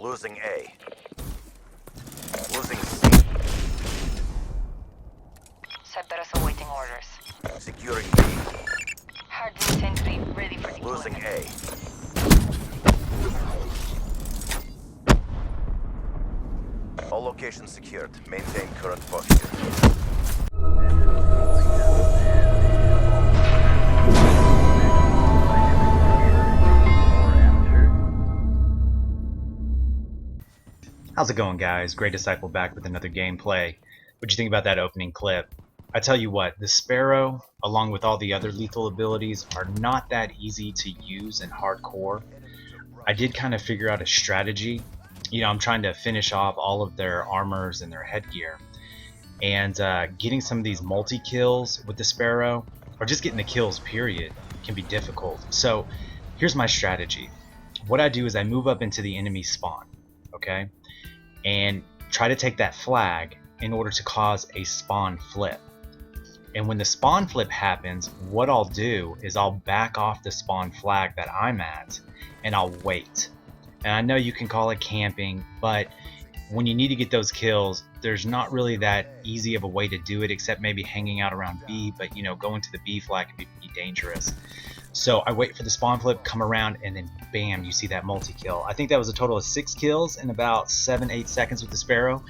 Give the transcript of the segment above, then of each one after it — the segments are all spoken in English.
Losing A. Losing C. Cerberus awaiting orders. Securing B. Hardened sentry ready for deployment. Losing A. All locations secured. Maintain current posture. How's it going, guys? Great Disciple back with another gameplay. What'd you think about that opening clip? I tell you what, the Sparrow, along with all the other lethal abilities, are not that easy to use in hardcore. I did kind of figure out a strategy. You know, I'm trying to finish off all of their armors and their headgear. And getting some of these multi-kills with the Sparrow, or just getting the kills, period, can be difficult. So here's my strategy. What I do is I move up into the enemy spawn, okay? And try to take that flag in order to cause a spawn flip. And when the spawn flip happens, what I'll do is I'll back off the spawn flag that I'm at and I'll wait. And I know you can call it camping, but when you need to get those kills, there's not really that easy of a way to do it except maybe hanging out around B, but you know, going to the B flag can be dangerous. So I wait for the spawn flip, come around, and then bam, you see that multi-kill. I think that was a total of 6 kills in about 7-8 seconds with the Sparrow.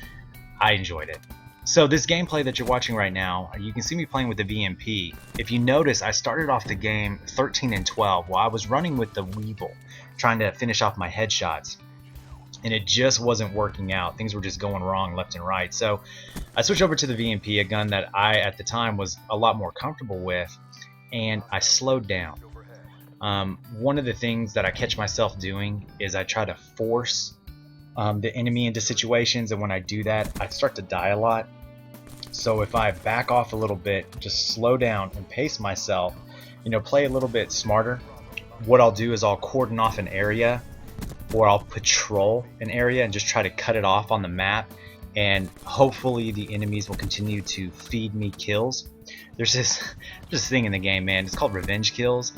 I enjoyed it. So this gameplay that you're watching right now, you can see me playing with the VMP. If you notice, I started off the game 13 and 12 while I was running with the Weevil, trying to finish off my headshots. And it just wasn't working out. Things were just going wrong left and right. So I switched over to the VMP, a gun that I, at the time, was a lot more comfortable with, and I slowed down. One of the things that I catch myself doing is I try to force the enemy into situations, and when I do that, I start to die a lot. So if I back off a little bit, just slow down and pace myself, you know, play a little bit smarter, what I'll do is I'll cordon off an area, or I'll patrol an area and just try to cut it off on the map, and hopefully the enemies will continue to feed me kills. There's this thing in the game, man, it's called revenge kills.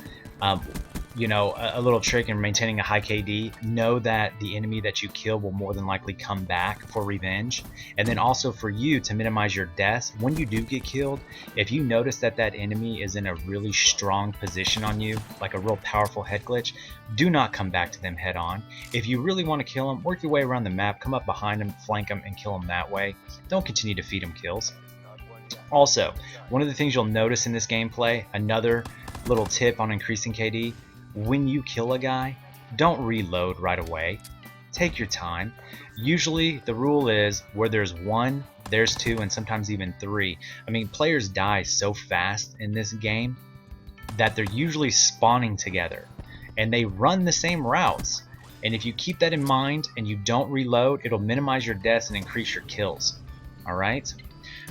You know, a little trick in maintaining a high KD, know that the enemy that you kill will more than likely come back for revenge. And then also for you to minimize your deaths, when you do get killed, if you notice that that enemy is in a really strong position on you, like a real powerful head glitch, do not come back to them head on. If you really want to kill them, work your way around the map, come up behind them, flank them, and kill them that way. Don't continue to feed them kills. Also, one of the things you'll notice in this gameplay, another little tip on increasing KD, when you kill a guy, don't reload right away. Take your time. Usually the rule is where there's 1, there's 2, and sometimes even 3. I mean, players die so fast in this game that they're usually spawning together and they run the same routes. And if you keep that in mind and you don't reload, it'll minimize your deaths and increase your kills. Alright?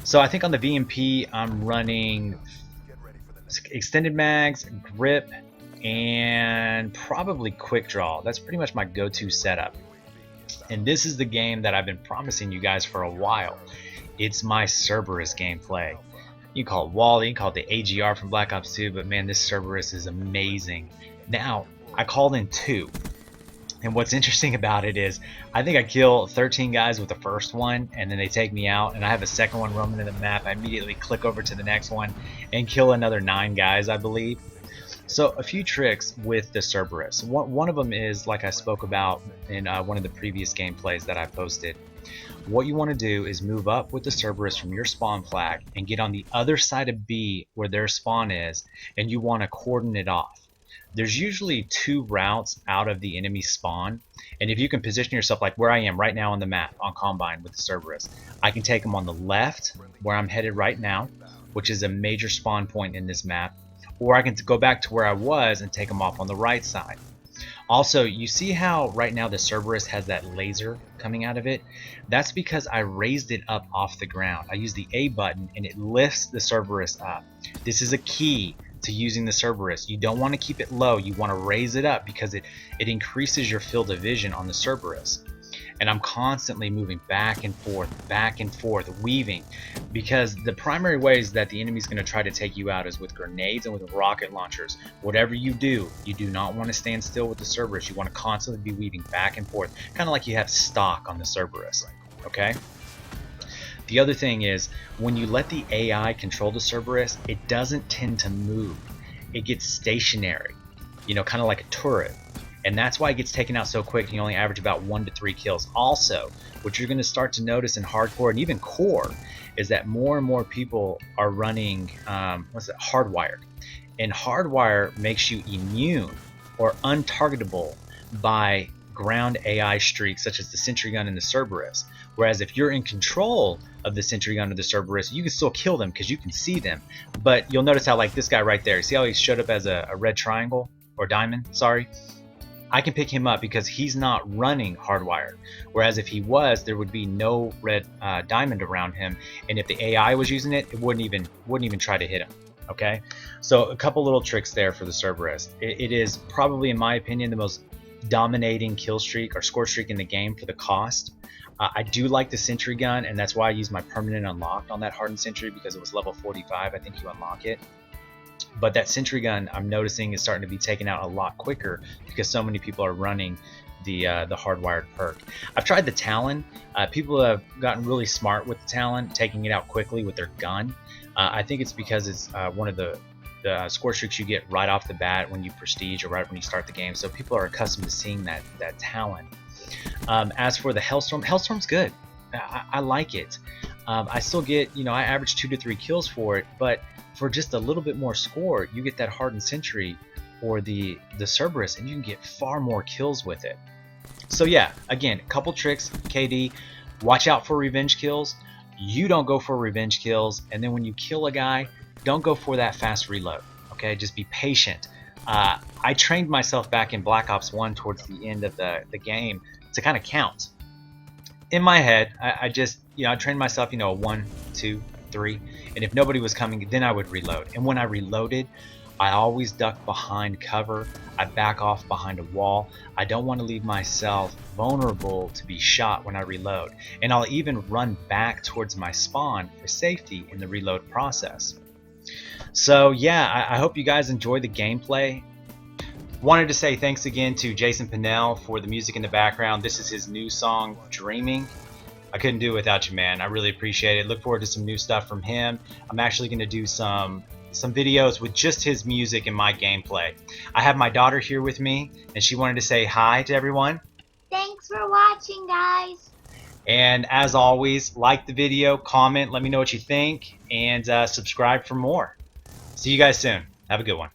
So I think on the VMP I'm running extended mags, grip, and probably quick draw. That's pretty much my go-to setup. And this is the game that I've been promising you guys for a while. It's my Cerberus gameplay. You can call it Wally, you can call it the AGR from Black Ops 2, but man, this Cerberus is amazing. Now, I called in 2. And what's interesting about it is, I think I kill 13 guys with the first one, and then they take me out, and I have a second one roaming in the map. I immediately click over to the next one and kill another 9 guys, I believe. So a few tricks with the Cerberus. One of them is, like I spoke about in one of the previous gameplays that I posted. What you want to do is move up with the Cerberus from your spawn flag and get on the other side of B where their spawn is, and you want to cordon it off. There's usually 2 routes out of the enemy spawn, and if you can position yourself like where I am right now on the map on Combine with the Cerberus, I can take them on the left where I'm headed right now, which is a major spawn point in this map, or I can go back to where I was and take them off on the right side. Also, you see how right now the Cerberus has that laser coming out of it? That's because I raised it up off the ground. I use the A button and it lifts the Cerberus up. This is a key to using the Cerberus. You don't want to keep it low, you want to raise it up because it increases your field of vision on the Cerberus. and I'm constantly moving back and forth, weaving, because the primary ways that the enemy's going to try to take you out is with grenades and with rocket launchers. Whatever you do not want to stand still with the Cerberus. You want to constantly be weaving back and forth, kind of like you have stock on the Cerberus. Okay? The other thing is, when you let the AI control the Cerberus, it doesn't tend to move. It gets stationary, you know, kind of like a turret. And that's why it gets taken out so quick. You only average about 1 to 3 kills. Also, what you're going to start to notice in hardcore and even core is that more and more people are running hardwired. And hardwire makes you immune or untargetable by ground AI streaks such as the sentry gun and the Cerberus. Whereas if you're in control of the sentry gun or the Cerberus, you can still kill them because you can see them. But you'll notice how, like this guy right there, see how he showed up as a red triangle or diamond? Sorry. I can pick him up because he's not running hardwired. Whereas if he was, there would be no red diamond around him, and if the AI was using it, it wouldn't even try to hit him. Okay, so a couple little tricks there for the Cerberus. It is probably, in my opinion, the most dominating kill streak or score streak in the game for the cost. I do like the sentry gun, and that's why I used my permanent unlocked on that hardened sentry, because it was level 45. I think you unlock it. But that sentry gun, I'm noticing, is starting to be taken out a lot quicker because so many people are running the hardwired perk. I've tried the Talon. People have gotten really smart with the Talon, taking it out quickly with their gun. I think it's because it's one of the score streaks you get right off the bat when you prestige or right when you start the game. So people are accustomed to seeing that Talon. As for the Hellstorm's good. I like it. I still get, you know, I average 2 to 3 kills for it, but for just a little bit more score, you get that hardened sentry or the Cerberus, and you can get far more kills with it. So yeah, again, a couple tricks, KD. Watch out for revenge kills. You don't go for revenge kills, and then when you kill a guy, don't go for that fast reload. Okay, just be patient. I trained myself back in Black Ops 1 towards the end of the game to kind of count. In my head, I just, you know, I trained myself, you know, 1, 2, 3, and if nobody was coming, then I would reload. And when I reloaded, I always duck behind cover. I back off behind a wall. I don't want to leave myself vulnerable to be shot when I reload. And I'll even run back towards my spawn for safety in the reload process. So yeah, I hope you guys enjoyed the gameplay. Wanted to say thanks again to Jason Pinnell for the music in the background. This is his new song, Dreaming. I couldn't do it without you, man. I really appreciate it. Look forward to some new stuff from him. I'm actually going to do some videos with just his music and my gameplay. I have my daughter here with me, and she wanted to say hi to everyone. Thanks for watching, guys. And as always, like the video, comment, let me know what you think, and subscribe for more. See you guys soon. Have a good one.